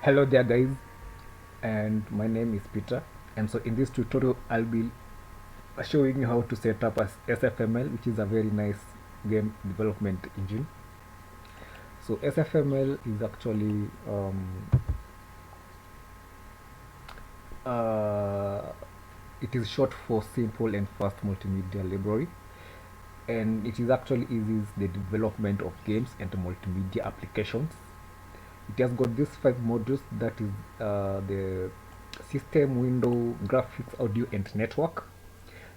Hello there guys, and my name is Peter, and so in this tutorial I'll be showing you how to set up a sfml, which is a very nice game development engine. So sfml is actually uh, it is short for simple and fast multimedia library, and it is actually eases the development of games and multimedia applications. It has got these 5 modules, that is the system, window, graphics, audio, and network.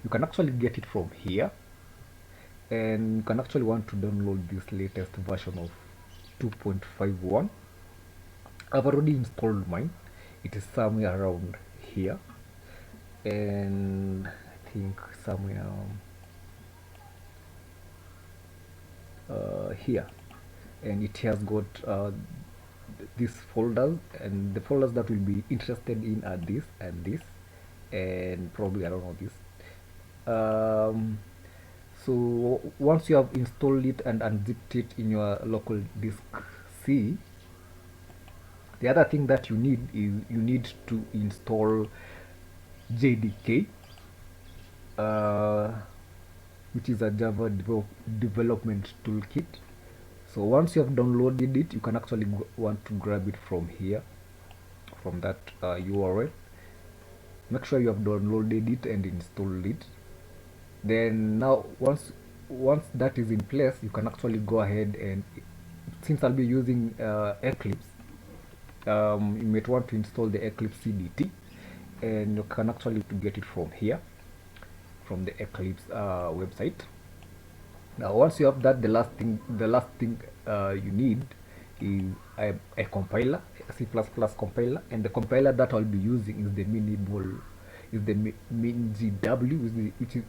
You can actually get it from here, and you can actually want to download this latest version of 2.51. I've already installed mine. It is somewhere around here, and I think somewhere here, and it has got these folders, and the folders that we'll be interested in are this and this, and probably I don't know this. So once you have installed it and unzipped it in your local disk C, the other thing that you need is you need to install JDK, uh, which is a Java development toolkit. So once you have downloaded it, you can actually want to grab it from here, from that URL. Make sure you have downloaded it and installed it. Then now once that is in place, you can actually go ahead and, since I'll be using Eclipse, you might want to install the Eclipse CDT, and you can actually get it from here, from the Eclipse website. Now once you have that, the last thing you need is a compiler, a C++ compiler, and the compiler that I'll be using is the MinGW,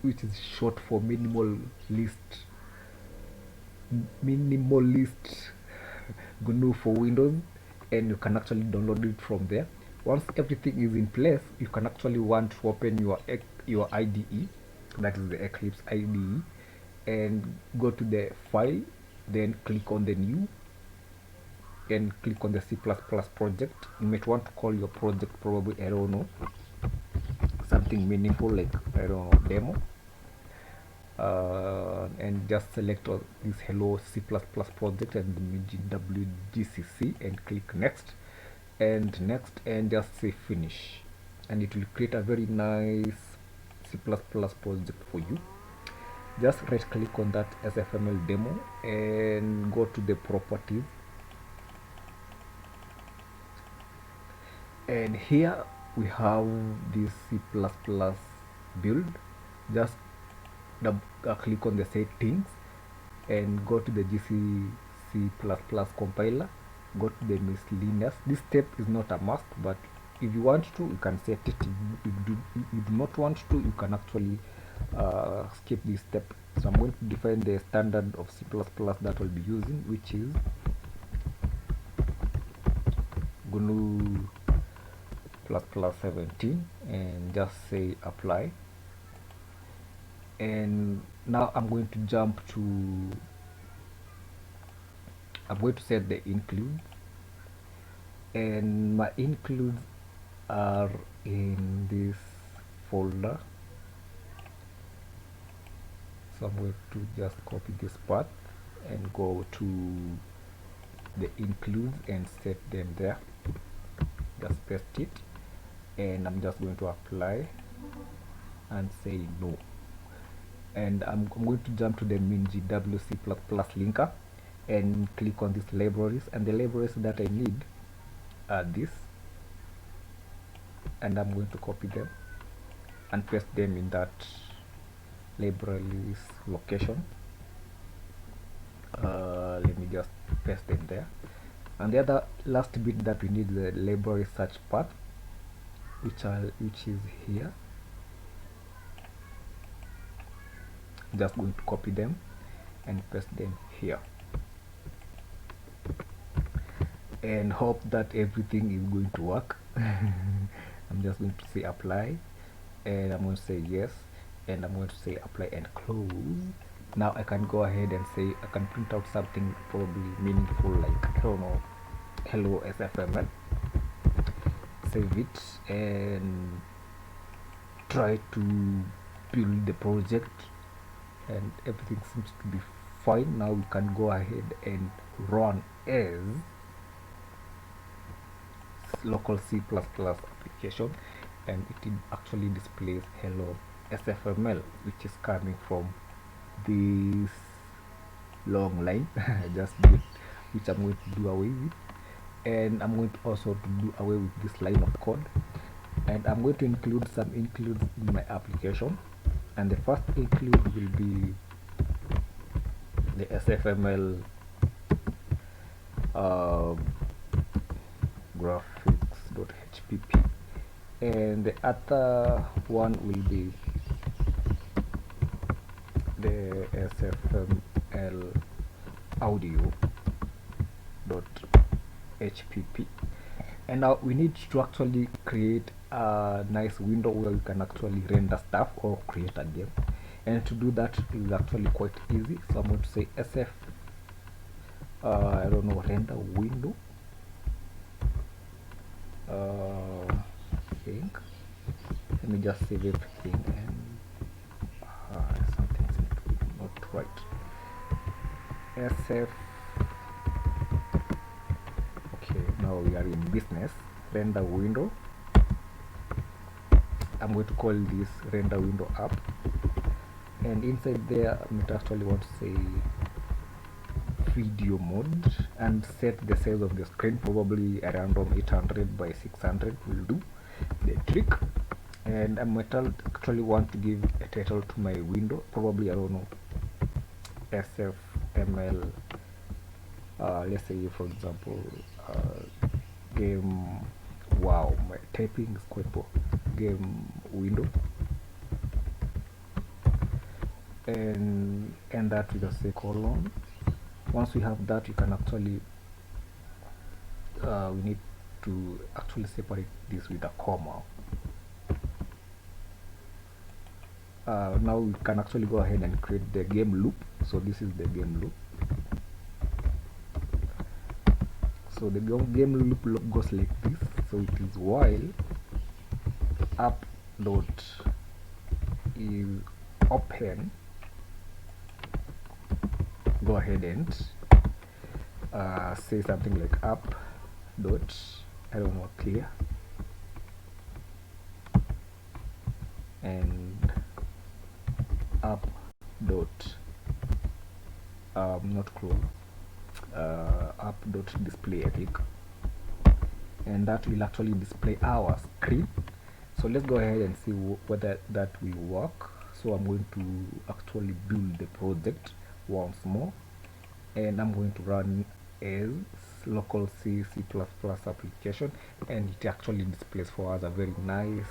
which is short for minimalist GNU for Windows, and you can actually download it from there. Once everything is in place, you can actually want to open your IDE, that is the Eclipse IDE, and go to the file, then click on the new, and click on the C++ project. You might want to call your project probably, I don't know, something meaningful like, I don't know, demo, and just select this hello C++ project and the WGCC, and click next and next, and just say finish, and it will create a very nice C++ project for you. Just right click on that sfml demo and go to the properties, and here we have this C++ build. Just click on the settings and go to the GCC++ compiler, go to the miscellaneous. This step is not a must, but if you want to, you can set it. If you do not want to, you can actually skip this step. So I'm going to define the standard of C++ that we'll be using, which is GNU ++17, and just say apply. And now I'm going to set the includes, and my includes are in this folder. So I'm going to just copy this path and go to the includes and set them there. Just paste it, and I'm just going to apply and say no. And I'm going to jump to the MinGW C++ linker and click on these libraries, and the libraries that I need are this, and I'm going to copy them and paste them in that libraries location. Let me just paste them there. And the other last bit that we need is the library search path, which is here. Just going to copy them and paste them here, and hope that everything is going to work. I'm just going to say apply, and I'm going to say yes, and I'm going to say apply and close. Now I can go ahead and say, I can print out something probably meaningful like, I don't know, hello sfml, save it and try to build the project, and everything seems to be fine. Now we can go ahead and run as local C++ application, and it actually displays hello sfml, which is coming from this long line just which I'm going to do away with, and I'm going to also to do away with this line of code, and I'm going to include some includes in my application. And the first include will be the sfml graphics.hpp, and the other one will be the sfml audio.hpp. and now we need to actually create a nice window where we can actually render stuff or create a game, and to do that is actually quite easy. So I'm going to say sf I don't know, render window, I think. Let me just save everything, and something seems to be not right. sf, okay, now we are in business. Render window, I'm going to call this render window app, and inside there I might actually want to say video mode, and set the size of the screen, probably a random 800 by 600 will do the trick. And I might actually want to give a title to my window, probably, I don't know, sfml let's say, for example, game, wow, my typing is quite poor, game window, and that with a semicolon. Once we have that, you can actually we need to actually separate this with a comma. Now we can actually go ahead and create the game loop. So this is the game loop. So the game loop goes like this. So it is while app dot is open, go ahead and say something like app dot, I don't know, clear, and app dot not close, app dot display, I think, and that will actually display our screen. So let's go ahead and see whether that will work. So I'm going to actually build the project once more, and I'm going to run as local C++ application, and it actually displays for us a very nice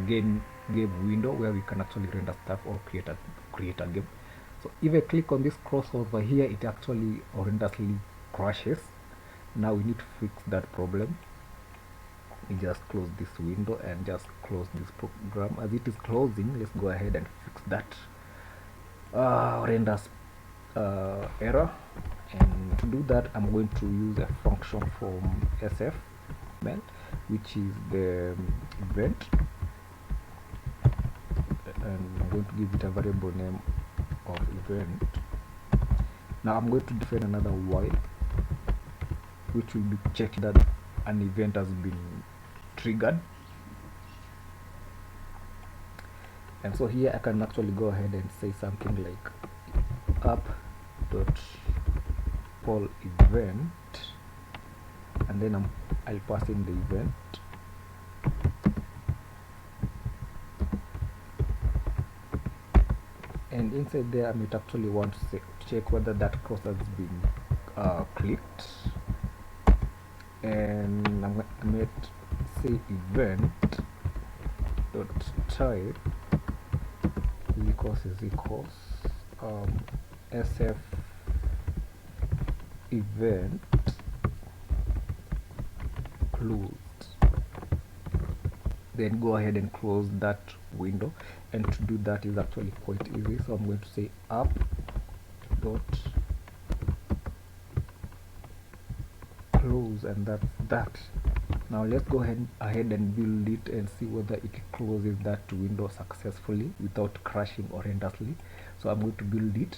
game window where we can actually render stuff or create a game. So if I click on this cross over here, it actually horrendously crashes. Now we need to fix that problem. We just close this window and just close this program. As it is closing, let's go ahead and fix that renders error. And to do that, I'm going to use a function from sfml, which is the event, and I'm going to give it a variable name of event. Now I'm going to define another while, which will be checking that an event has been triggered. And so here I can actually go ahead and say something like app dot poll event, and then I'll pass in the event, and inside there I might actually want to check whether that cross has been clicked, and I might say event dot type is equals sf event closed. Then go ahead and close that window, and to do that is actually quite easy. So I'm going to say app dot close, and that's that. Now let's go ahead and build it and see whether it closes that window successffully without crashing horrendously. So I'm going to build it,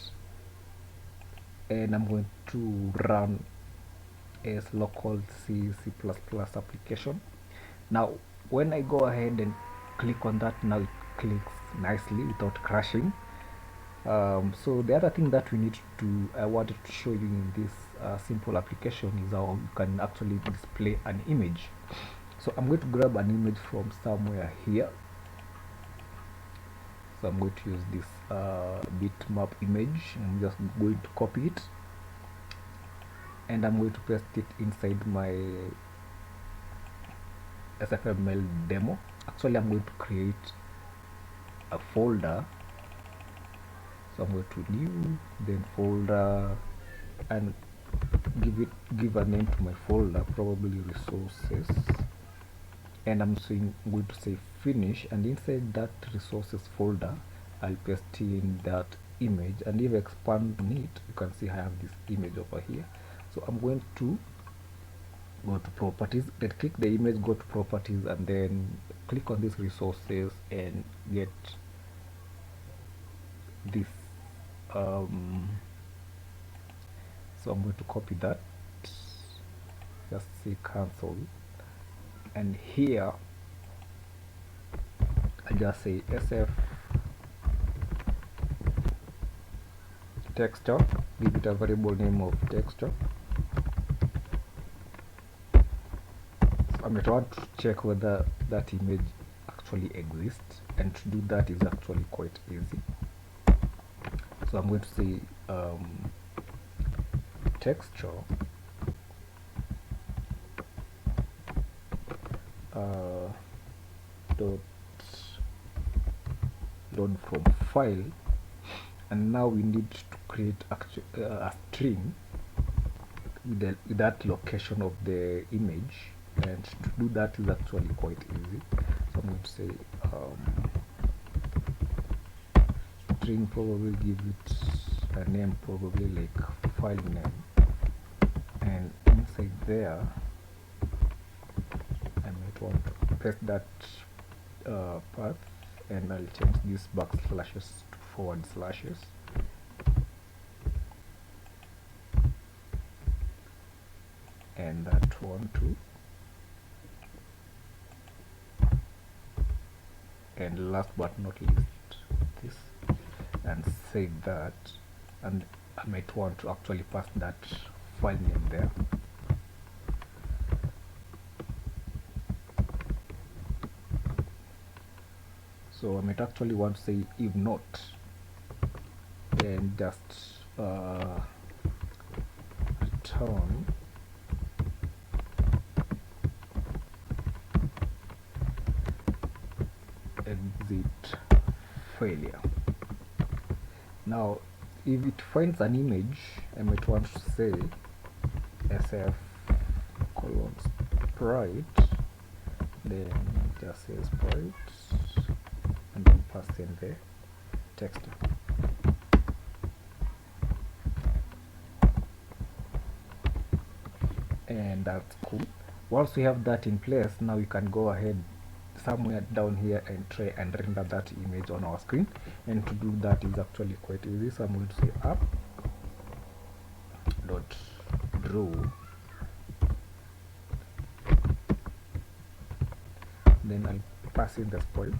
and I'm going to run as local C application. Now when I go ahead and click on that, now it clicks nicely without crashing. So the other thing that we need to I wanted to show you in this simple application is how you can actually display an image. So I'm going to grab an image from somewhere here. So I'm going to use this bitmap image. I'm just going to copy it, and I'm going to paste it inside my sfml demo. Actually, I'm going to create a folder. So I'm going to new, then folder, and give a name to my folder, probably resources, and I'm going to say finish, and inside that resources folder I'll paste in that image, and if I expand on it, you can see I have this image over here. So I'm going to go to properties, then click the image, go to properties, and then click on these resources and get this. So I'm going to copy that, just say cancel, and here I just say sf texture, give it a variable name of texture. So I might want to check whether that image actually exists, and to do that is actually quite easy. So I'm going to say texture dot load from file, and now we need to create a string with that location of the image, and to do that is actually quite easy. So I'm going to say string, probably give it a name, probably like file name, and inside there I might want to paste that path, and I'll change these backslashes to forward slashes, and that one too, and last but not least this, and save that. And I might want to actually pass that file name there. So I might actually want to say if not, and just return exit failure. Now if it finds an image, I might want to say sf colon sprite, then just say sprite, and then pass in the text. And that's cool. Once we have that in place, now we can go ahead somewhere down here and try and render that image on our screen, and to do that is actually quite easy. So I'm going to say app dot draw, then I'll pass in the sprite,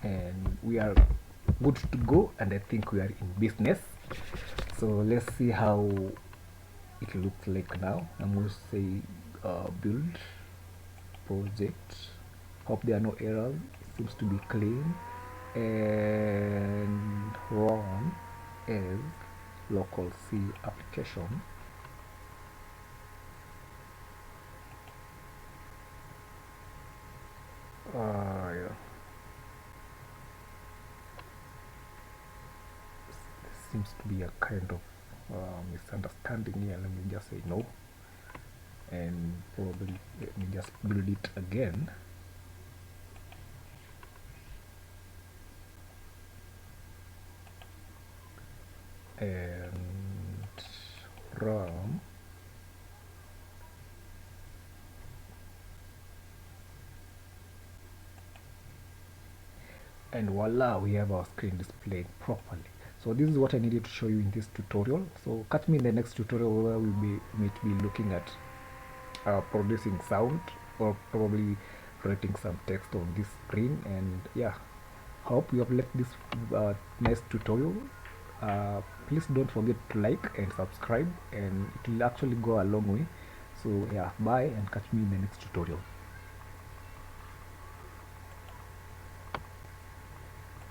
and we are good to go, and I think we are in business. So let's see how it looks like now. I'm going to say build project, hope there are no errors, it seems to be clean, and run as local C application. Yeah. This seems to be a kind of misunderstanding here. Let me just say no, and probably let me just build it again. And run and voila, we have our screen displayed properly. So this is what I needed to show you in this tutorial. So catch me in the next tutorial where we might be looking at producing sound or probably writing some text on this screen. And yeah, hope you have liked this nice tutorial. Please don't forget to like and subscribe, and it will actually go a long way. So yeah, bye and catch me in the next tutorial.